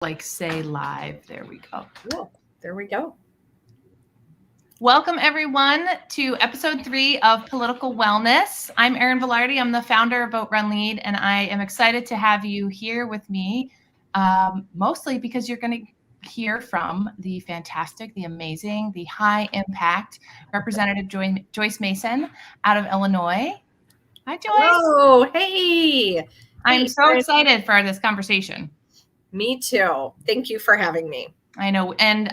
Like say live. There we go. Cool. There we go. Welcome everyone to episode 3 of Political Wellness. I'm Erin Velarde. I'm the founder of Vote Run Lead, and I am excited to have you here with me, mostly because you're going to hear from the fantastic, the amazing, the high impact Representative Joyce Mason out of Illinois. Hi, Joyce. Oh, hey. I'm so excited for this conversation. Me too. Thank you for having me. I know. And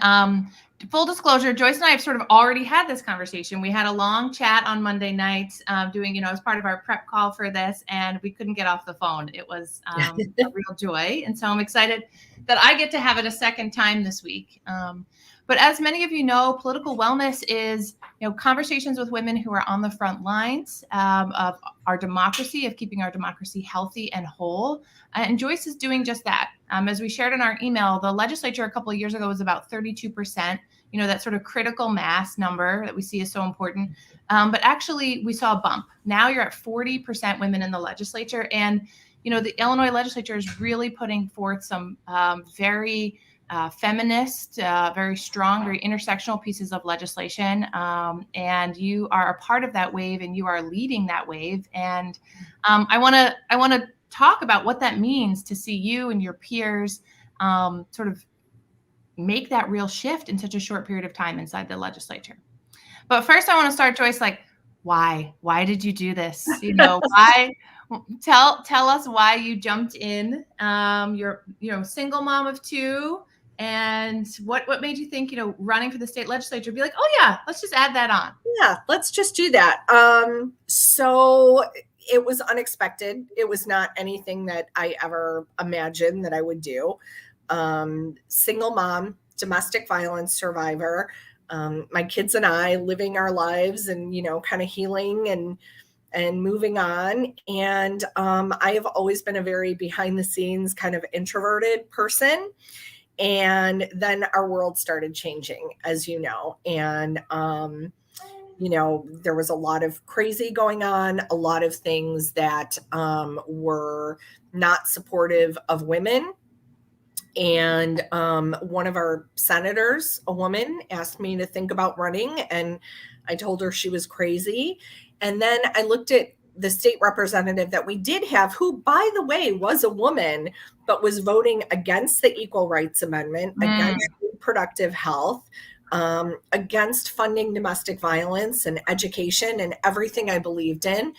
full disclosure, Joyce and I have sort of already had this conversation. We had a long chat on Monday night doing, as part of our prep call for this, and we couldn't get off the phone. It was a real joy. And so I'm excited that I get to have it a second time this week. But as many of you know, political wellness is, conversations with women who are on the front lines of our democracy, of keeping our democracy healthy and whole. And Joyce is doing just that. As we shared in our email, the legislature a couple of years ago was about 32%, that sort of critical mass number that we see is so important. But actually, we saw a bump. Now you're at 40% women in the legislature. And, the Illinois legislature is really putting forth some very feminist, very strong, very intersectional pieces of legislation. And you are a part of that wave, and you are leading that wave. And I want to talk about what that means to see you and your peers sort of make that real shift in such a short period of time inside the legislature. But first, I want to start, Joyce, why? Why did you do this? Why? Tell us why you jumped in. You're single mom of 2. And what made you think, running for the state legislature, be like, oh yeah, let's just add that on? Yeah, let's just do that. So it was unexpected. It was not anything that I ever imagined that I would do. Single mom, domestic violence survivor, my kids and I living our lives and, kind of healing and moving on. And I have always been a very behind the scenes kind of introverted person. And then our world started changing, as you know. And, there was a lot of crazy going on, a lot of things that were not supportive of women. And one of our senators, a woman, asked me to think about running. And I told her she was crazy. And then I looked at the state representative that we did have, who, by the way, was a woman, but was voting against the Equal Rights Amendment, against reproductive health, against funding domestic violence and education and everything I believed in.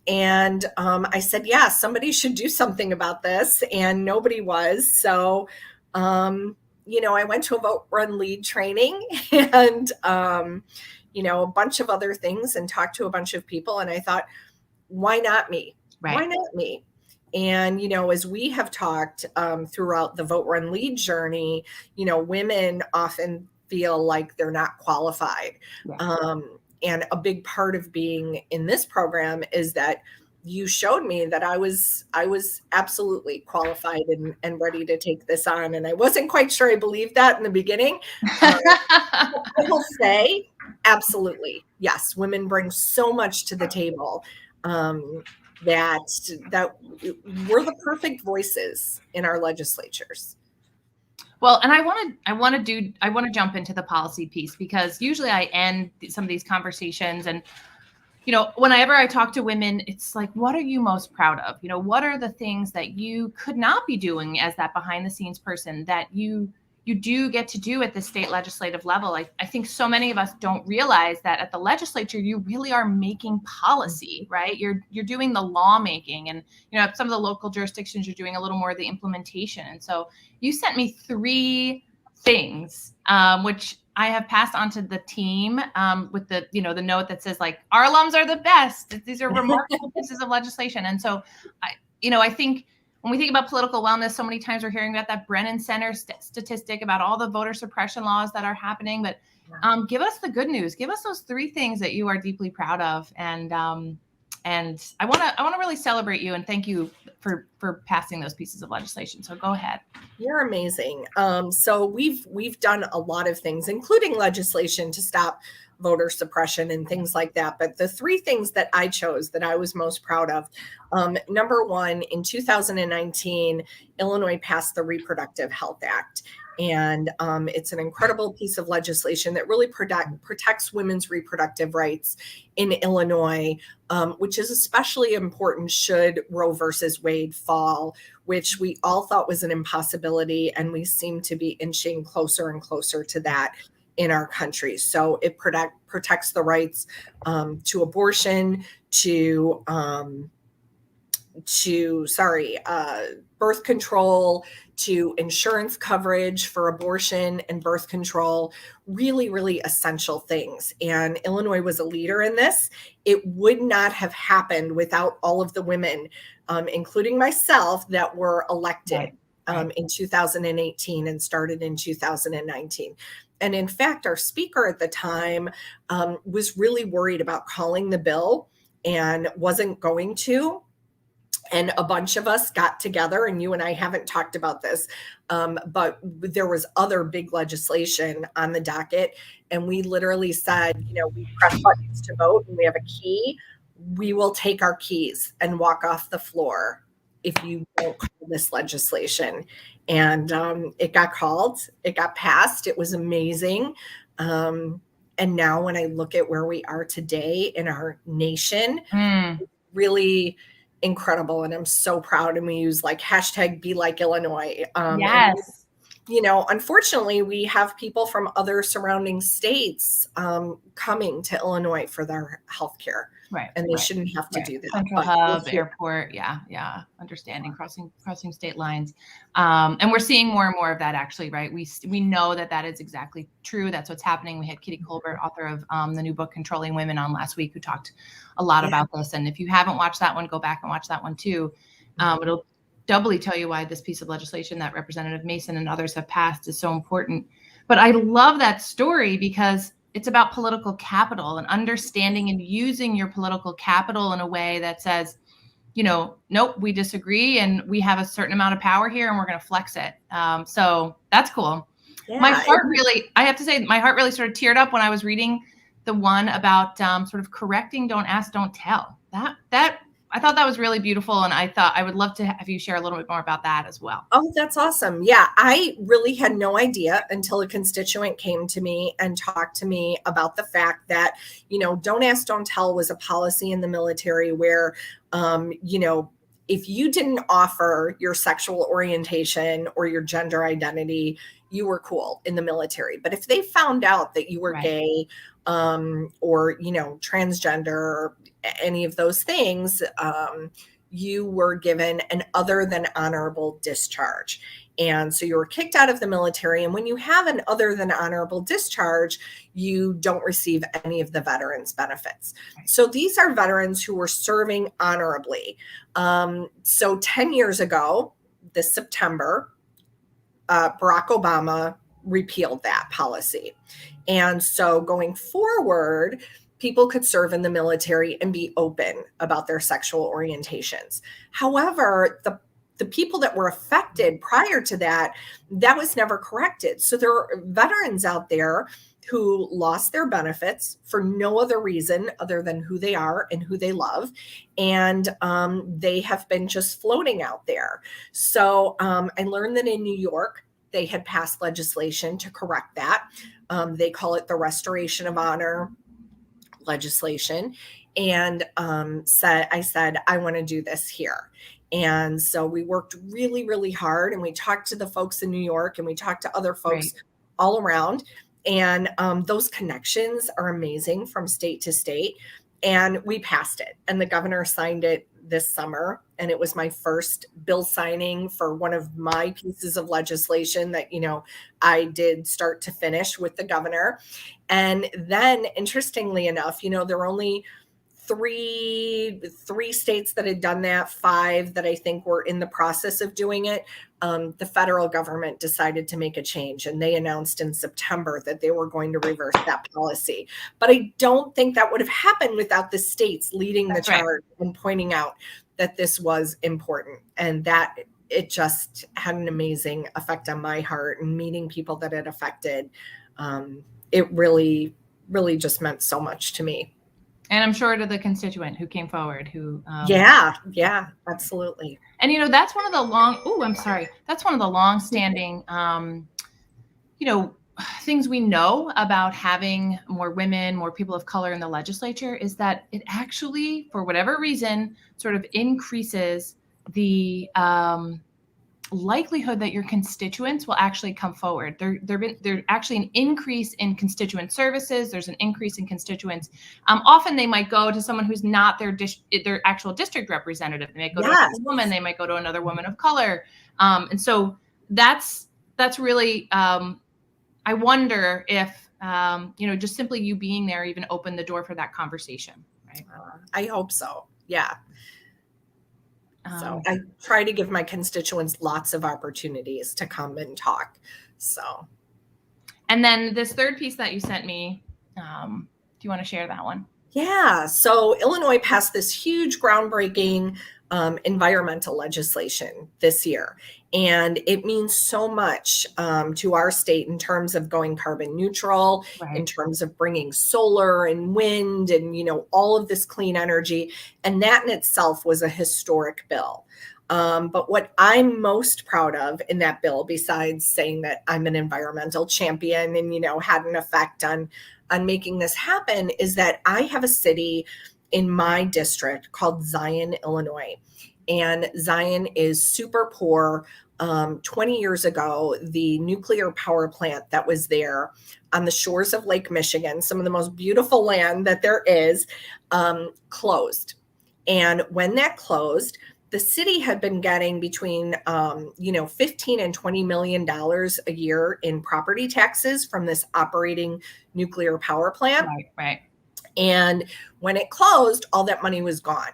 And I said, yeah, somebody should do something about this. And nobody was. So, I went to a Vote Run Lead training and, a bunch of other things and talked to a bunch of people. And I thought, why not me? Right. Why not me? And, as we have talked throughout the Vote Run Lead journey, women often feel like they're not qualified. Yeah. And a big part of being in this program is that you showed me that I was absolutely qualified and ready to take this on. And I wasn't quite sure I believed that in the beginning. I will say, absolutely. Yes. Women bring so much to the table that we're the perfect voices in our legislatures. Well, and I want to jump into the policy piece, because usually I end some of these conversations and, whenever I talk to women, it's like, what are you most proud of? What are the things that you could not be doing as that behind the scenes person that you do get to do at the state legislative level? I think so many of us don't realize that at the legislature, you really are making policy, right? You're doing the lawmaking, and, some of the local jurisdictions, you're doing a little more of the implementation. And so you sent me 3 things, which I have passed on to the team with the, the note that says, our alums are the best. These are remarkable pieces of legislation. And so I think when we think about political wellness, so many times we're hearing about that Brennan Center statistic about all the voter suppression laws that are happening. But give us the good news. Give us those 3 things that you are deeply proud of. And I want to really celebrate you and thank you for passing those pieces of legislation. So go ahead. You're amazing. So we've done a lot of things, including legislation to stop voter suppression and things like that. But the three things that I chose that I was most proud of, number one, in 2019, Illinois passed the Reproductive Health Act. And it's an incredible piece of legislation that really protects women's reproductive rights in Illinois, which is especially important should Roe versus Wade fall, which we all thought was an impossibility. And we seem to be inching closer and closer to that in our country. So it protects the rights to abortion, to birth control, to insurance coverage for abortion and birth control, really, really essential things. And Illinois was a leader in this. It would not have happened without all of the women, including myself, that were elected in 2018 and started in 2019. And in fact, our speaker at the time was really worried about calling the bill and wasn't going to. And a bunch of us got together, and you and I haven't talked about this, but there was other big legislation on the docket. And we literally said, we press buttons to vote and we have a key. We will take our keys and walk off the floor if you don't call this legislation. And it got called, it got passed. It was amazing. And now when I look at where we are today in our nation, really incredible. And I'm so proud. And we use hashtag be like Illinois. Yes. And, unfortunately, we have people from other surrounding states coming to Illinois for their healthcare. Right. And they shouldn't have to do that. Central hub, airport. Yeah. Understanding, crossing state lines. And we're seeing more and more of that, actually, right? We know that is exactly true. That's what's happening. We had Kitty Colbert, author of the new book, Controlling Women, on last week, who talked a lot about this. And if you haven't watched that one, go back and watch that one too. It'll doubly tell you why this piece of legislation that Representative Mason and others have passed is so important. But I love that story because it's about political capital and understanding and using your political capital in a way that says, nope, we disagree and we have a certain amount of power here and we're going to flex it. So that's cool. Yeah, I have to say, my heart really sort of teared up when I was reading the one about sort of correcting, don't ask, don't tell. That I thought that was really beautiful. And I thought I would love to have you share a little bit more about that as well. Oh, that's awesome. Yeah, I really had no idea until a constituent came to me and talked to me about the fact that, don't ask, don't tell was a policy in the military where, if you didn't offer your sexual orientation or your gender identity, you were cool in the military. But if they found out that you were gay, or, transgender, or any of those things, you were given an other than honorable discharge. And so you were kicked out of the military. And when you have an other than honorable discharge, you don't receive any of the veterans benefits. So these are veterans who were serving honorably. So 10 years ago, this September, Barack Obama repealed that policy. And so going forward, people could serve in the military and be open about their sexual orientations. However, the people that were affected prior to that, that was never corrected. So there are veterans out there who lost their benefits for no other reason other than who they are and who they love. And they have been just floating out there. So I learned that in New York, they had passed legislation to correct that. They call it the Restoration of Honor legislation. And I said, I want to do this here. And so we worked really, really hard, and we talked to the folks in New York, and we talked to other folks all around. And those connections are amazing from state to state. And we passed it, and the governor signed it this summer. And it was my first bill signing for one of my pieces of legislation that, I did start to finish with the governor. And then, interestingly enough, there were only three states that had done that, 5 that I think were in the process of doing it. The federal government decided to make a change, and they announced in September that they were going to reverse that policy. But I don't think that would have happened without the states leading the charge and pointing out that this was important, and that it just had an amazing effect on my heart, and meeting people that it affected. It really really just meant so much to me. And I'm sure to the constituent who came forward, who yeah, absolutely. And that's one of the that's one of the long-standing things we know about having more women, more people of color in the legislature, is that it actually, for whatever reason, sort of increases the likelihood that your constituents will actually come forward. There's actually an increase in constituent services. There's an increase in constituents. Often they might go to someone who's not their actual district representative. They might go to a woman. They might go to another woman of color. And so that's really, I wonder if, just simply you being there even opened the door for that conversation, right? I hope so. Yeah. So I try to give my constituents lots of opportunities to come and talk. So. And then this third piece that you sent me, do you want to share that one? Yeah. So Illinois passed this huge groundbreaking environmental legislation this year. And it means so much to our state in terms of going carbon neutral, right, in terms of bringing solar and wind and, all of this clean energy. And that in itself was a historic bill. But what I'm most proud of in that bill, besides saying that I'm an environmental champion and, had an effect on making this happen, is that I have a city in my district called Zion, Illinois. And Zion is super poor. 20 years ago, the nuclear power plant that was there on the shores of Lake Michigan, some of the most beautiful land that there is, closed. And when that closed, the city had been getting between, 15 and $20 million a year in property taxes from this operating nuclear power plant. Right. And when it closed, all that money was gone.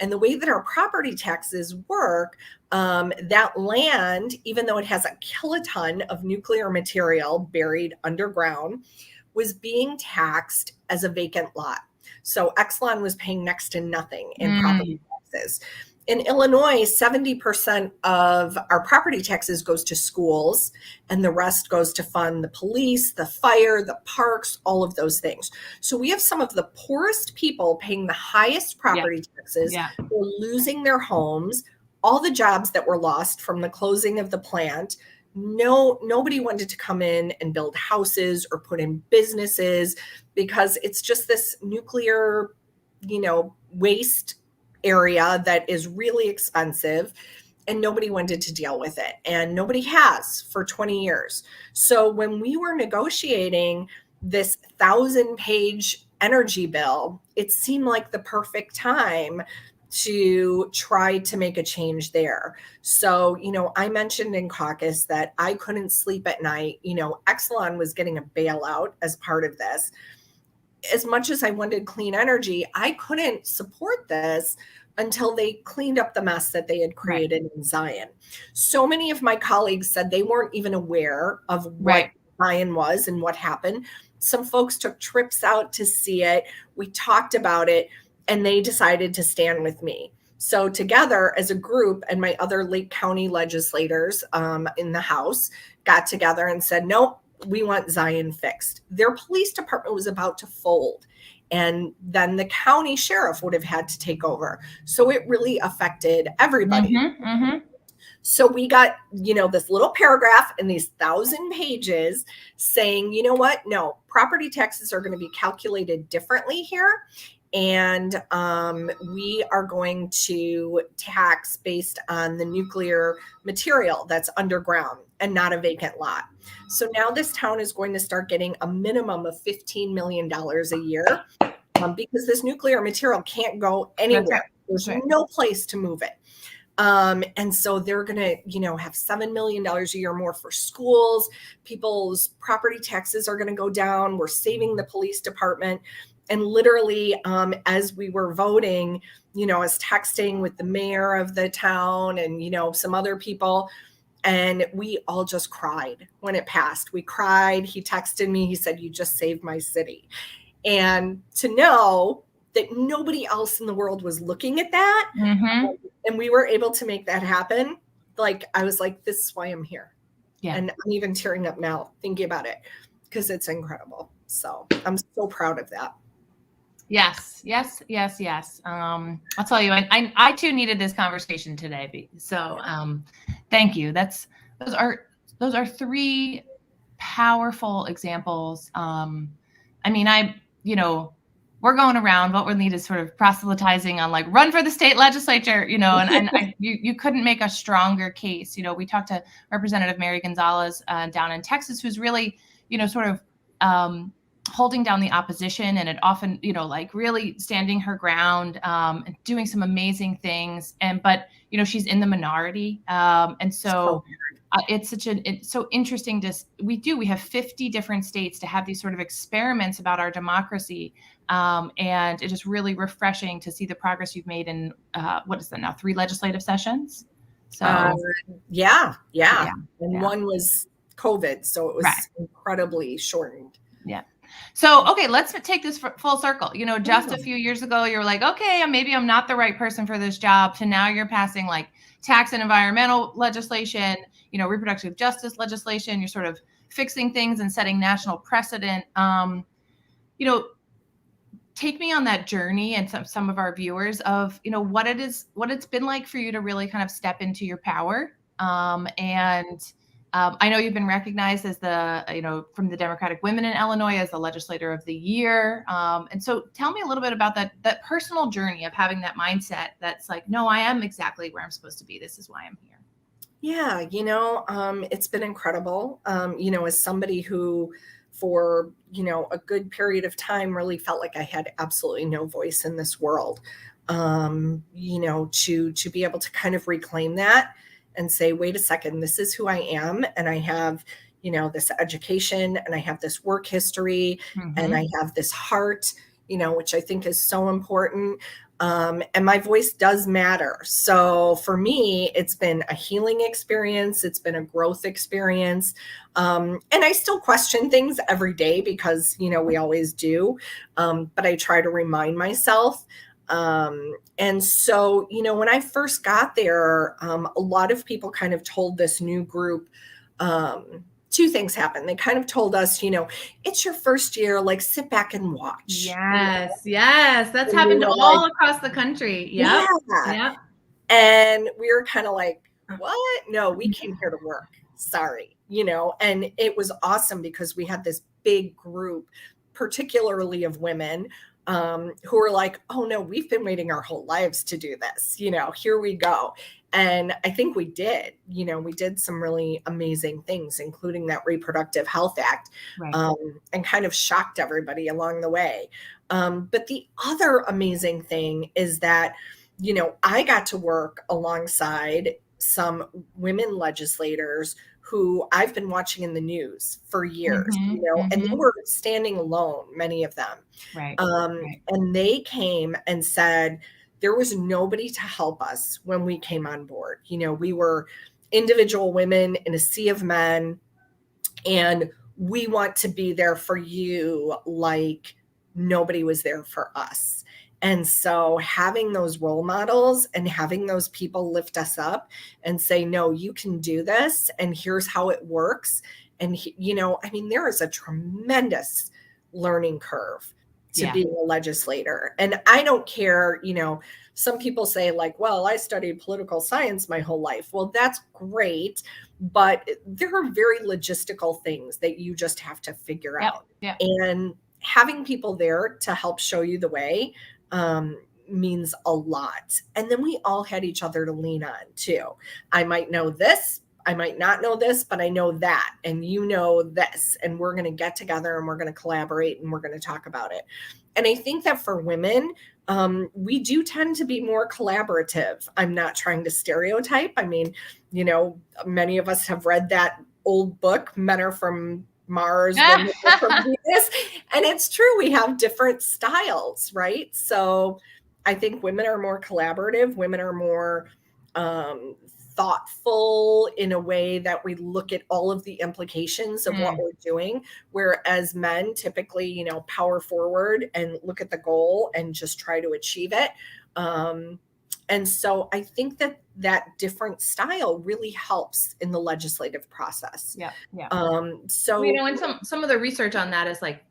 And the way that our property taxes work, that land, even though it has a kiloton of nuclear material buried underground, was being taxed as a vacant lot. So Exelon was paying next to nothing in property taxes. In Illinois, 70% of our property taxes goes to schools, and the rest goes to fund the police, the fire, the parks, all of those things. So we have some of the poorest people paying the highest property taxes. They're losing their homes, all the jobs that were lost from the closing of the plant. Nobody wanted to come in and build houses or put in businesses because it's just this nuclear, waste area that is really expensive, and nobody wanted to deal with it, and nobody has for 20 years. So when we were negotiating this 1,000-page energy bill, it seemed like the perfect time to try to make a change there. So, I mentioned in caucus that I couldn't sleep at night. Exelon was getting a bailout as part of this. As much as I wanted clean energy, I couldn't support this until they cleaned up the mess that they had created in Zion. So many of my colleagues said they weren't even aware of what Zion was and what happened. Some folks took trips out to see it. We talked about it, and they decided to stand with me. So together as a group, and my other Lake County legislators in the House got together and said, nope, we want Zion fixed. Their police department was about to fold, and then the county sheriff would have had to take over. So it really affected everybody. So we got, this little paragraph in these 1,000 pages saying, what? No, property taxes are going to be calculated differently here. And we are going to tax based on the nuclear material that's underground and not a vacant lot. So now this town is going to start getting a minimum of $15 million a year because this nuclear material can't go anywhere. There's no place to move it. And so they're going to, have $7 million a year more for schools. People's property taxes are going to go down. We're saving the police department. And literally, as we were voting, I was texting with the mayor of the town and, some other people, and we all just cried when it passed. We cried. He texted me. He said, you just saved my city. And to know that nobody else in the world was looking at that, and we were able to make that happen, I was like, this is why I'm here. And I'm even tearing up now thinking about it because it's incredible. So I'm so proud of that. Yes. I'll tell you, I too needed this conversation today. So thank you. Those are three powerful examples. I mean, we're going around. What we need is sort of proselytizing on like run for the state legislature, you couldn't make a stronger case. We talked to Representative Mary Gonzalez down in Texas, who's really, sort of holding down the opposition, and it often, like really standing her ground and doing some amazing things. But she's in the minority, and so. It's so interesting we have 50 different states to have these sort of experiments about our democracy. And it is really refreshing to see the progress you've made in, what is that now, 3 legislative sessions? So yeah. And one was COVID, so it was incredibly shortened. Yeah. So, okay, let's take this full circle. Just a few years ago, you were like, okay, maybe I'm not the right person for this job. To now you're passing like tax and environmental legislation, reproductive justice legislation. You're sort of fixing things and setting national precedent. Take me on that journey, and some of our viewers, of, what it's been like for you to really kind of step into your power. I know you've been recognized as from the Democratic Women in Illinois as the Legislator of the Year. And so tell me a little bit about that personal journey of having that mindset that's like, no, I am exactly where I'm supposed to be. This is why I'm here. Yeah, it's been incredible. As somebody who for, a good period of time really felt like I had absolutely no voice in this world, to be able to kind of reclaim that and say, wait a second, this is who I am. And I have, this education, and I have this work history, and I have this heart, which I think is so important. And my voice does matter. So for me, it's been a healing experience. It's been a growth experience. And I still question things every day because, we always do. But I try to remind myself. And so, when I first got there, a lot of people kind of told this new group, 2 things happened. They kind of told us, it's your first year, like sit back and watch. Yes. That's happened all across the country. Yep. Yeah. And we were kind of like, what? No, we came here to work. Sorry. And it was awesome because we had this big group, particularly of women, who were like, oh no, we've been waiting our whole lives to do this. Here we go. And I think we did, we did some really amazing things, including that Reproductive Health Act, and kind of shocked everybody along the way. But the other amazing thing is that, I got to work alongside some women legislators who I've been watching in the news for years, and they were standing alone, many of them. And they came and said, there was nobody to help us when we came on board. We were individual women in a sea of men, and we want to be there for you like nobody was there for us. And so having those role models and having those people lift us up and say, no, you can do this, and here's how it works. And, there is a tremendous learning curve to being a legislator. And I don't care, some people say like, well, I studied political science my whole life. Well, that's great. But there are very logistical things that you just have to figure out. And having people there to help show you the way means a lot. And then we all had each other to lean on too. I might know this, I might not know this, but I know that, and this, and we're going to get together and we're going to collaborate and we're going to talk about it. And I think that for women, we do tend to be more collaborative. I'm not trying to stereotype. I mean, many of us have read that old book, Men Are From Mars, Women Are From Venus. And it's true, we have different styles, right? So I think women are more collaborative. Women are more thoughtful in a way that we look at all of the implications of what we're doing. Whereas men typically, power forward and look at the goal and just try to achieve it. And so I think that that different style really helps in the legislative process. Yeah. Yeah. So, you know, and some of the research on that is like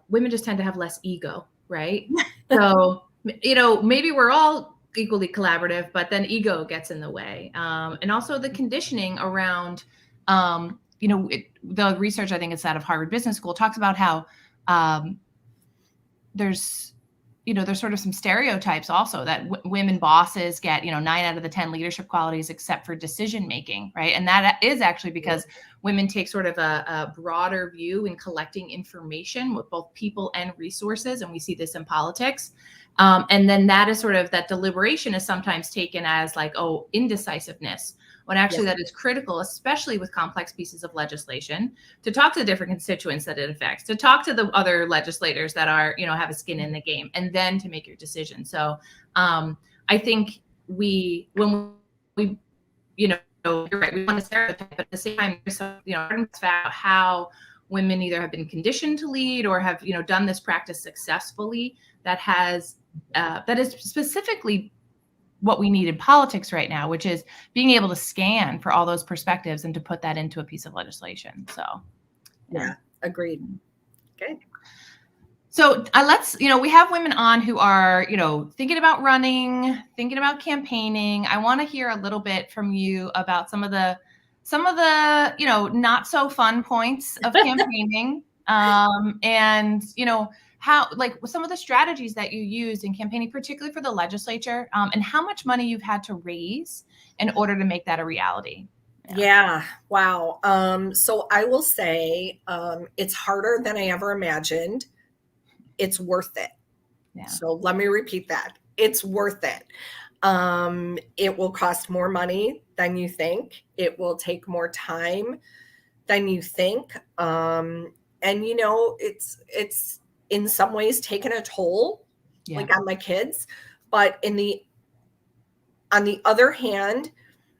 women just tend to have less ego, right? So, you know, maybe we're all equally collaborative, but then ego gets in the way. And also the conditioning around, you know, the research, I think it's out of Harvard Business School, talks about how there's sort of some stereotypes also that women bosses get, 9 out of the 10 leadership qualities except for decision making, right? And that is actually because women take sort of a broader view in collecting information with both people and resources, and we see this in politics. And then that is sort of, that deliberation is sometimes taken as like, oh, indecisiveness, when actually that is critical, especially with complex pieces of legislation, to talk to the different constituents that it affects, to talk to the other legislators that are, have a skin in the game, and then to make your decision. So I think when we, you're right, we want to stereotype, but at the same time, there's some, about how women either have been conditioned to lead or have, done this practice successfully, that is specifically what we need in politics right now, which is being able to scan for all those perspectives and to put that into a piece of legislation. So, yeah, agreed. Okay. So let's, we have women on who are, thinking about running, thinking about campaigning. I want to hear a little bit from you about some of the, not so fun points of campaigning, and, how, like, some of the strategies that you used in campaigning, particularly for the legislature, and how much money you've had to raise in order to make that a reality. Yeah. Wow. So I will say, it's harder than I ever imagined. It's worth it. Yeah. So let me repeat that. It's worth it. It will cost more money than you think. It will take more time than you think. And it's in some ways taken a toll, like on my kids, but on the other hand,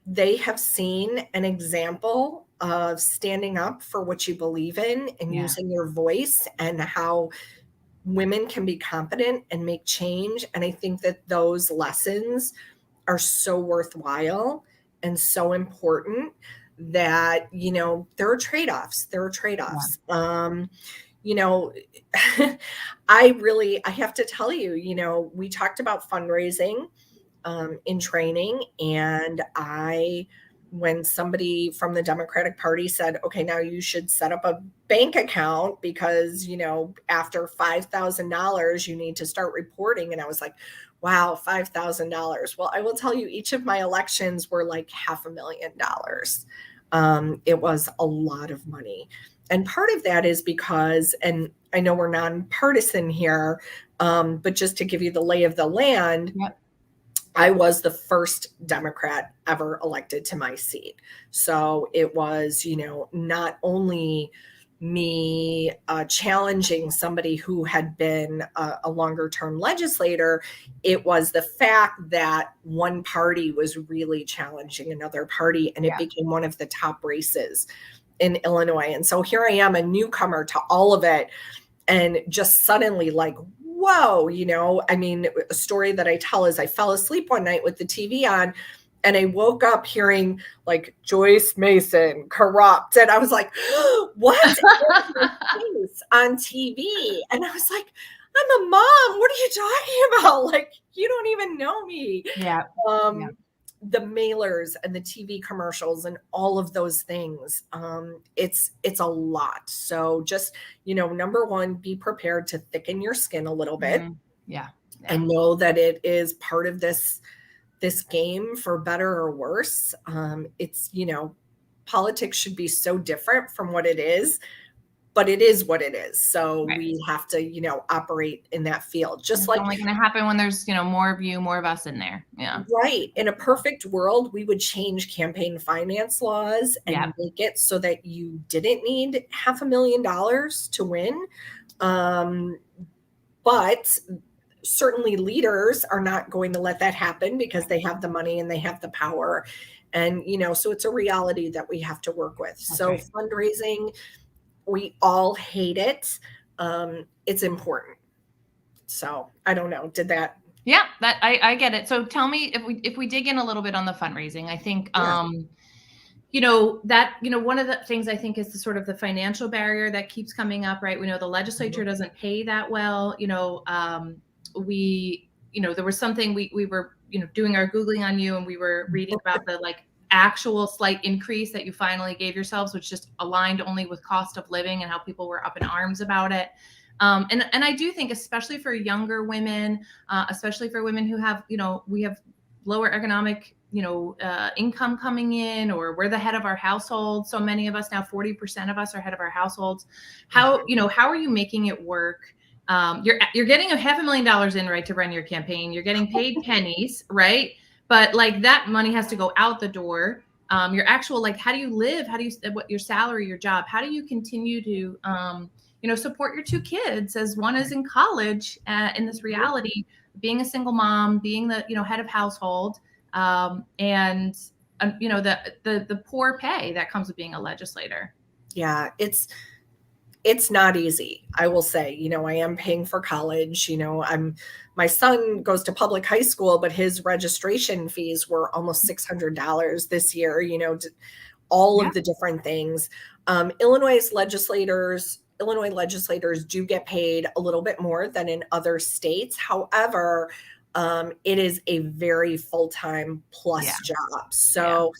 they have seen an example of standing up for what you believe in and using your voice, and how women can be competent and make change. And I think that those lessons are so worthwhile and so important that, there are trade-offs. I have to tell you, we talked about fundraising in training, and when somebody from the Democratic Party said, okay, now you should set up a bank account because, after $5,000, you need to start reporting. And I was like, wow, $5,000. Well, I will tell you, each of my elections were like $500,000. It was a lot of money. And part of that is because, and I know we're nonpartisan here, but just to give you the lay of the land, I was the first Democrat ever elected to my seat. So it was, not only me challenging somebody who had been a longer term legislator, it was the fact that one party was really challenging another party, and it became one of the top races in Illinois. And so here I am, a newcomer to all of it, and just suddenly like, whoa, a story that I tell is I fell asleep one night with the TV on, and I woke up hearing like Joyce Mason corrupt. And I was like, what? On TV. And I was like, I'm a mom. What are you talking about? Like, you don't even know me. The mailers and the TV commercials and all of those things. It's a lot. So just, number one, be prepared to thicken your skin a little bit. And know that it is part of this game, for better or worse. It's, politics should be so different from what it is, but it is what it is. So we have to, operate in that field. Just it's like only going to happen when there's, more of you, more of us in there. Yeah. Right. In a perfect world, we would change campaign finance laws and make it so that you didn't need $500,000 to win. But certainly leaders are not going to let that happen because they have the money and they have the power. And, so it's a reality that we have to work with. So fundraising, we all hate it. It's important. So I don't know. Did that Yeah, that I get it. So tell me, if we dig in a little bit on the fundraising, I think Yeah. one of the things I think is the sort of the financial barrier that keeps coming up, right? We know the legislature doesn't pay that well. There was something we were, doing our Googling on you, and we were reading about the like actual slight increase that you finally gave yourselves, which just aligned only with cost of living and how people were up in arms about it. And I do think, especially for younger women, especially for women who have, we have lower economic, income coming in, or we're the head of our household. So many of us now, 40% of us are head of our households. How are you making it work? You're getting $500,000 in, right, to run your campaign. You're getting paid pennies, right? But like that money has to go out the door. Your actual, like, how do you live? How do you, what your salary, your job? How do you continue to, support your two kids as one is in college, in this reality, being a single mom, being the, head of household, and the poor pay that comes with being a legislator. Yeah, it's not easy. I will say, I am paying for college. My son goes to public high school, but his registration fees were almost $600 this year, all of the different things. Illinois legislators do get paid a little bit more than in other states. However, it is a very full-time plus job. So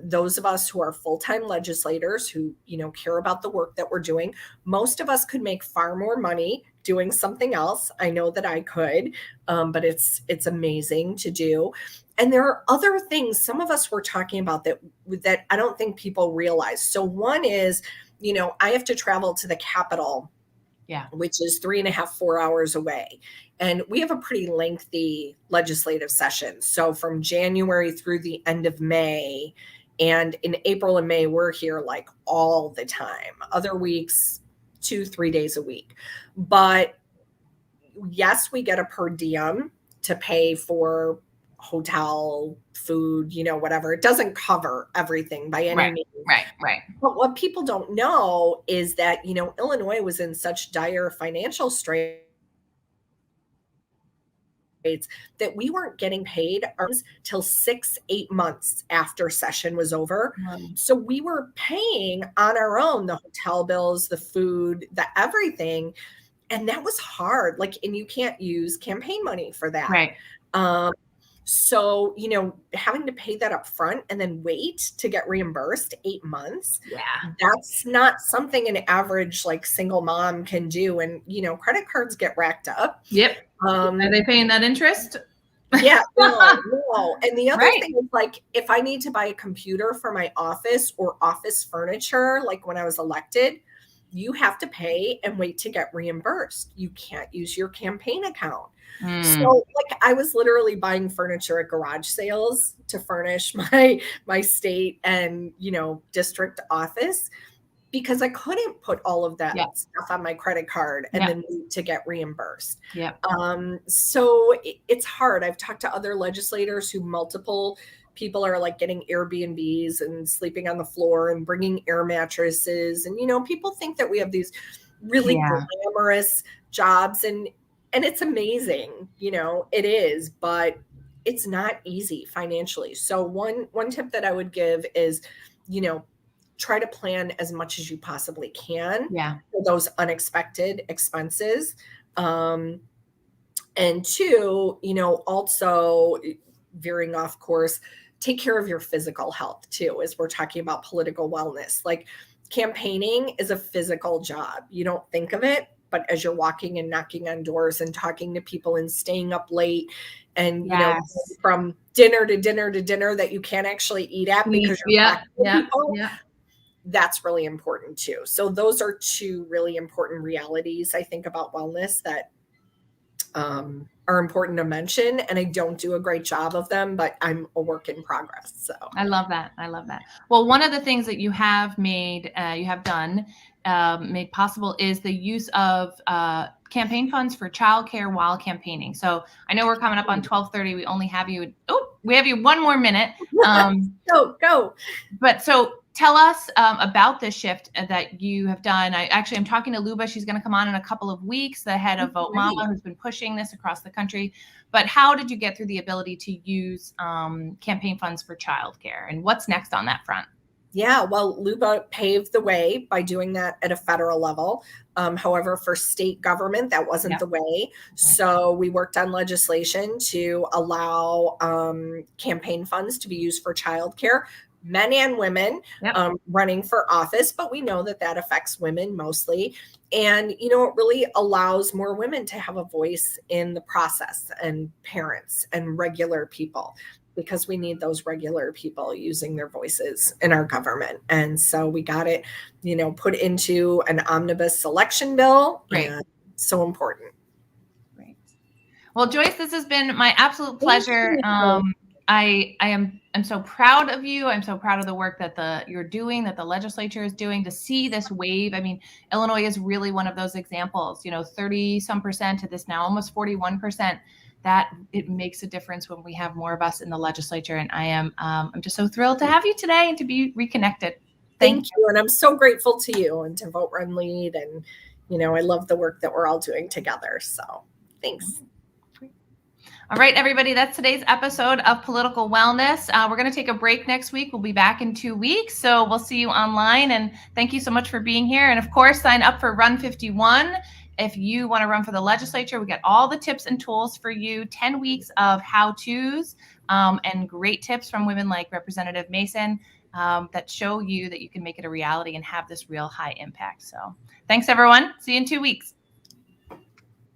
those of us who are full-time legislators who, care about the work that we're doing, most of us could make far more money doing something else. I know that I could, but it's amazing to do. And there are other things some of us were talking about that I don't think people realize. So one is, I have to travel to the Capitol, which is 3.5, 4 hours away. And we have a pretty lengthy legislative session. So from January through the end of May, and in April and May, we're here like all the time. Other weeks, 2-3 days a week. But yes, we get a per diem to pay for hotel, food, whatever. It doesn't cover everything by any means. Right. But what people don't know is that, Illinois was in such dire financial straits that we weren't getting paid till 6-8 months after session was over. So we were paying on our own the hotel bills, the food, the everything. And that was hard. And you can't use campaign money for that. Right. So, having to pay that up front and then wait to get reimbursed 8 months. Yeah. That's not something an average single mom can do. And, credit cards get racked up. Yep. Are they paying that interest? Yeah, no. And the other thing is if I need to buy a computer for my office or office furniture, like when I was elected, you have to pay and wait to get reimbursed. You can't use your campaign account. So I was literally buying furniture at garage sales to furnish my state and, district office because I couldn't put all of that stuff on my credit card and then wait to get reimbursed. So it's hard. I've talked to other legislators who multiple people are getting Airbnbs and sleeping on the floor and bringing air mattresses. And, people think that we have these really glamorous jobs and it's amazing, it is, but it's not easy financially. So one tip that I would give is, try to plan as much as you possibly can for those unexpected expenses. And two, also veering off course, take care of your physical health too, as we're talking about political wellness. Campaigning is a physical job. You don't think of it, but as you're walking and knocking on doors and talking to people and staying up late and, from dinner to dinner to dinner that you can't actually eat at because you're people, that's really important too. So those are two really important realities, I think, about wellness that are important to mention. And I don't do a great job of them, but I'm a work in progress. So I love that. Well, one of the things that you have made possible is the use of campaign funds for childcare while campaigning. So I know we're coming up on 12:30. We only have you. We have you one more minute. Go. But so tell us about this shift that you have done. I'm talking to Luba. She's going to come on in a couple of weeks, the head of Vote Mama, who's been pushing this across the country. But how did you get through the ability to use campaign funds for childcare, and what's next on that front? Yeah, well, Luba paved the way by doing that at a federal level. However, for state government, that wasn't the way. So we worked on legislation to allow campaign funds to be used for childcare, men and women running for office, but we know that that affects women mostly. And, you know, it really allows more women to have a voice in the process, and parents and regular people, because we need those regular people using their voices in our government. And so we got it, you know, put into an omnibus election bill. Great. And so important. Great. Well, Joyce, this has been my absolute pleasure. I'm so proud of you. I'm so proud of the work that you're doing, that the legislature is doing, to see this wave. I mean, Illinois is really one of those examples, you know, 30-some% to this now almost 41%. That it makes a difference when we have more of us in the legislature. And I'm just so thrilled to have you today and to be reconnected. Thank you. And I'm so grateful to you and to Vote Run Lead. And, you know, I love the work that we're all doing together. So thanks. All right, everybody, that's today's episode of Political Wellness. We're going to take a break next week. We'll be back in 2 weeks. So we'll see you online. And thank you so much for being here. And of course, sign up for Run 51. If you want to run for the legislature, we got all the tips and tools for you, 10 weeks of how-tos and great tips from women like Representative Mason that show you that you can make it a reality and have this real high impact. So thanks, everyone. See you in 2 weeks.